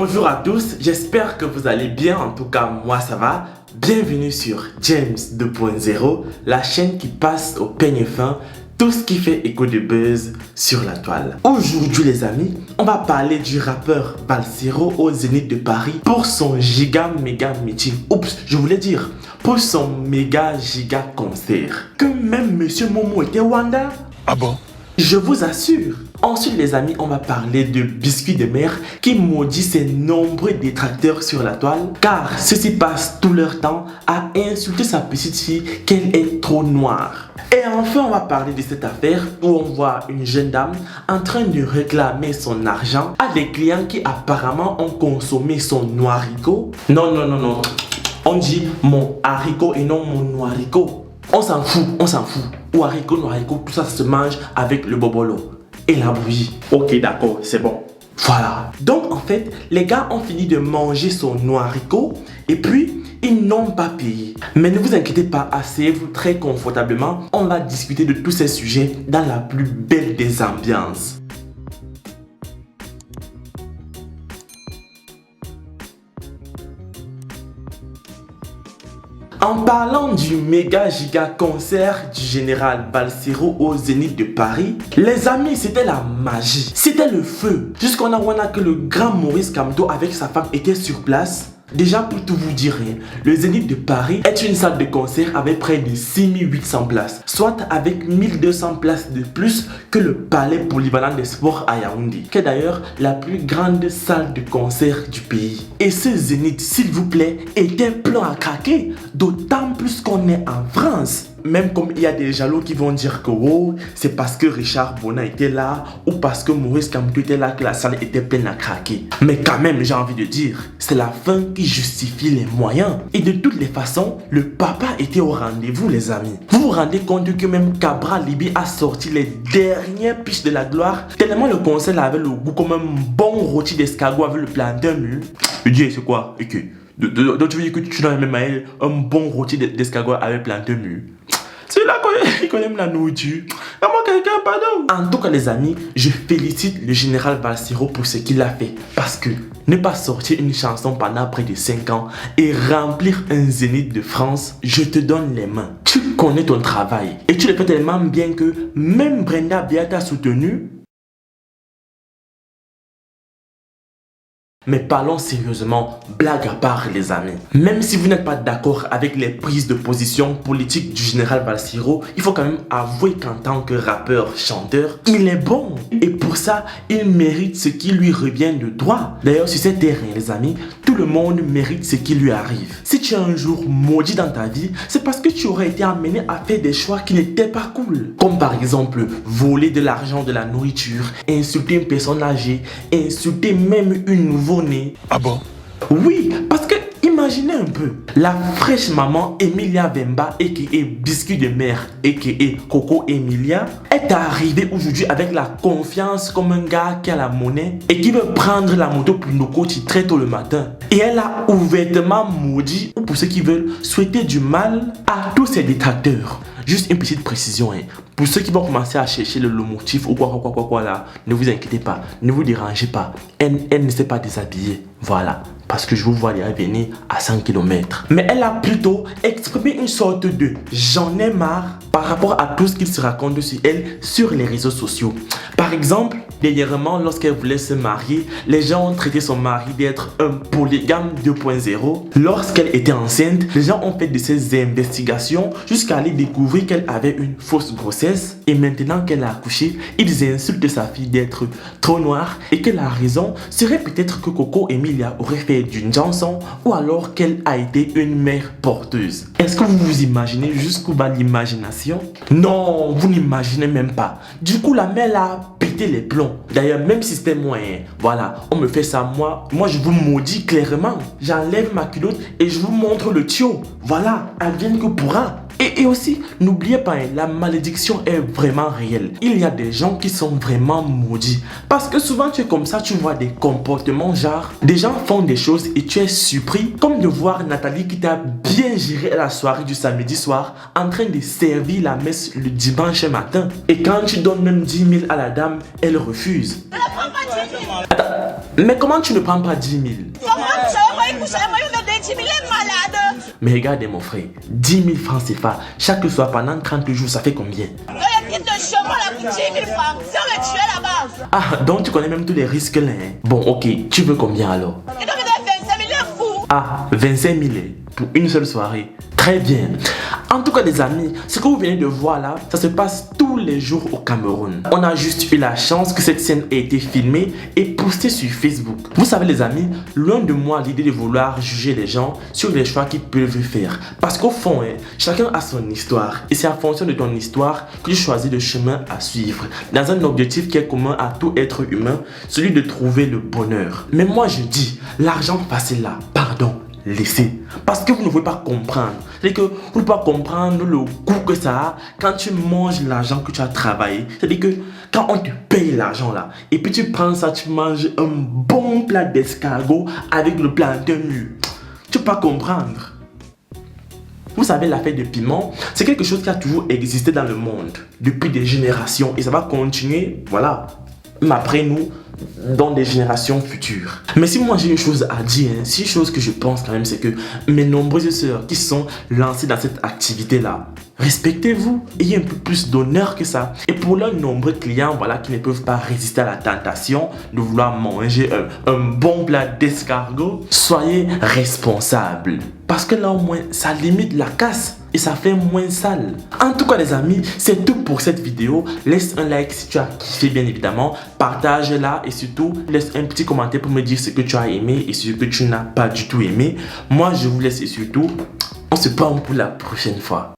Bonjour à tous, j'espère que vous allez bien, en tout cas moi ça va. Bienvenue sur James 2.0, la chaîne qui passe au peigne fin tout ce qui fait écho de buzz sur la toile. Aujourd'hui les amis, on va parler du rappeur Balsero au Zénith de Paris pour son giga méga meeting. Oups, je voulais dire pour son méga giga concert. Que même Monsieur Momo était Wanda. Ah bon? Je vous assure. Ensuite les amis, on va parler de Biscuit de Mer qui maudit ses nombreux détracteurs sur la toile car ceux-ci passent tout leur temps à insulter sa petite fille qu'elle est trop noire. Et enfin on va parler de cette affaire où on voit une jeune dame en train de réclamer son argent à des clients qui apparemment ont consommé son noiricot. Non, on dit mon haricot et non mon noiricot. On s'en fout. Ou haricot, noiricot, tout ça se mange avec le bobolo et la bouillie. Ok, d'accord, c'est bon. Voilà. Donc en fait, les gars ont fini de manger son noiricot et puis ils n'ont pas payé. Mais ne vous inquiétez pas, asseyez-vous très confortablement. On va discuter de tous ces sujets dans la plus belle des ambiances. En parlant du méga giga concert du général Balsero au Zénith de Paris, les amis, c'était la magie, c'était le feu. Jusqu'on a que le grand Maurice Kamto avec sa femme était sur place. Déjà pour tout vous dire, le Zénith de Paris est une salle de concert avec près de 6800 places, soit avec 1200 places de plus que le palais polyvalent des sports à Yaoundé, qui est d'ailleurs la plus grande salle de concert du pays. Et ce Zénith, s'il vous plaît, était plein à craquer, d'autant plus qu'on est en France. Même comme il y a des jaloux qui vont dire que oh, c'est parce que Richard Bona était là ou parce que Maurice Kamto était là que la salle était pleine à craquer. Mais quand même, j'ai envie de dire, c'est la fin qui justifie les moyens. Et de toutes les façons, le papa était au rendez-vous les amis. Vous vous rendez compte que même Cabra Libi a sorti les dernières piches de la gloire tellement le concert avait le goût comme un bon rôti d'escargot avec le plantain mûr. Je dis c'est quoi? Ok. Donc tu veux dire que tu donnes même un bon rôti d'escargot avec plantain mûr? Celui-là qu'on aime la nourriture. À moi quelqu'un, pardon. En tout cas les amis, je félicite le général Balsero pour ce qu'il a fait. Parce que ne pas sortir une chanson pendant près de 5 ans et remplir un Zénith de France, je te donne les mains. Tu connais ton travail et tu le fais tellement bien que même Brenda Béat t'a soutenu. Mais parlons sérieusement, blague à part les amis. Même si vous n'êtes pas d'accord avec les prises de position politiques du général Balsero, il faut quand même avouer qu'en tant que rappeur, chanteur, il est bon. Et pour ça, il mérite ce qui lui revient de droit. D'ailleurs, sur ces terrains les amis, tout le monde mérite ce qui lui arrive. Si tu es un jour maudit dans ta vie, c'est parce que tu aurais été amené à faire des choix qui n'étaient pas cool. Comme par exemple, voler de l'argent, de la nourriture, insulter une personne âgée, insulter même une nouveau-née. Ah bon? Oui, parce que imaginez un peu, la fraîche maman Emilia Vemba aka Biscuit de Mer aka Coco Emilia est arrivée aujourd'hui avec la confiance comme un gars qui a la monnaie et qui veut prendre la moto pour nos côtes très tôt le matin. Et elle a ouvertement maudit, ou pour ceux qui veulent souhaiter du mal à tous ses détracteurs. Juste une petite précision, pour ceux qui vont commencer à chercher le motif ou quoi là, ne vous inquiétez pas, ne vous dérangez pas. Elle ne s'est pas déshabillée, voilà. Parce que je vous vois déjà venir à 100 km. Mais elle a plutôt exprimé une sorte de j'en ai marre par rapport à tout ce qu'il se raconte sur elle sur les réseaux sociaux. Par exemple, dernièrement, lorsqu'elle voulait se marier, les gens ont traité son mari d'être un polygame 2.0. Lorsqu'elle était enceinte, les gens ont fait de ces investigations jusqu'à aller découvrir qu'elle avait une fausse grossesse. Et maintenant qu'elle a accouché, ils insultent sa fille d'être trop noire et que la raison serait peut-être que Coco Emilia aurait fait d'une chanson ou alors qu'elle a été une mère porteuse. Est-ce que vous vous imaginez jusqu'où va l'imagination? Non, vous n'imaginez même pas. Du coup, la mère a pété les plombs. D'ailleurs, même si c'était moi, voilà, on me fait ça, moi je vous maudis clairement. J'enlève ma culotte et je vous montre le tuyau. Voilà, advienne que pourra. Et aussi, n'oubliez pas, la malédiction est vraiment réelle. Il y a des gens qui sont vraiment maudits. Parce que souvent, tu es comme ça, tu vois des comportements genre, des gens font des choses et tu es surpris. Comme de voir Nathalie qui t'a bien géré à la soirée du samedi soir en train de servir la messe le dimanche matin. Et quand tu donnes même 10 000 à la dame, elle refuse. Attends, Mais comment tu ne prends pas 10 000? Mais regardez mon frère, 10 000 francs CFA, chaque soir pendant 30 jours, ça fait combien? Ah, donc tu connais même tous les risques là. Hein? Bon, ok, tu veux combien alors? Ah, 25 000 pour une seule soirée. Très bien. En tout cas, les amis, ce que vous venez de voir là, ça se passe tous les jours au Cameroun. On a juste eu la chance que cette scène ait été filmée et postée sur Facebook. Vous savez les amis, loin de moi l'idée de vouloir juger les gens sur les choix qu'ils peuvent faire. Parce qu'au fond, chacun a son histoire. Et c'est en fonction de ton histoire que tu choisis le chemin à suivre. Dans un objectif qui est commun à tout être humain, celui de trouver le bonheur. Mais moi je dis, l'argent facile là, pardon. Laissez. Parce que vous ne pouvez pas comprendre. C'est que vous ne pouvez pas comprendre le coût que ça a quand tu manges l'argent que tu as travaillé. C'est-à-dire que quand on te paye l'argent là, et puis tu prends ça, tu manges un bon plat d'escargot avec le plantain mûr. Tu ne peux pas comprendre. Vous savez, l'affaire de piment, c'est quelque chose qui a toujours existé dans le monde depuis des générations. Et ça va continuer, voilà, même après nous, dans des générations futures. Mais si moi j'ai une chose à dire, si une chose que je pense quand même, c'est que mes nombreuses sœurs qui sont lancées dans cette activité là, respectez-vous, ayez un peu plus d'honneur que ça. Et pour leurs nombreux clients, voilà, qui ne peuvent pas résister à la tentation de vouloir manger un bon plat d'escargot, soyez responsables. Parce que là au moins, ça limite la casse. Et ça fait moins sale. En tout cas les amis, c'est tout pour cette vidéo. Laisse un like si tu as kiffé bien évidemment. Partage-la et surtout laisse un petit commentaire pour me dire ce que tu as aimé et ce que tu n'as pas du tout aimé. Moi je vous laisse et surtout, on se prend pour la prochaine fois.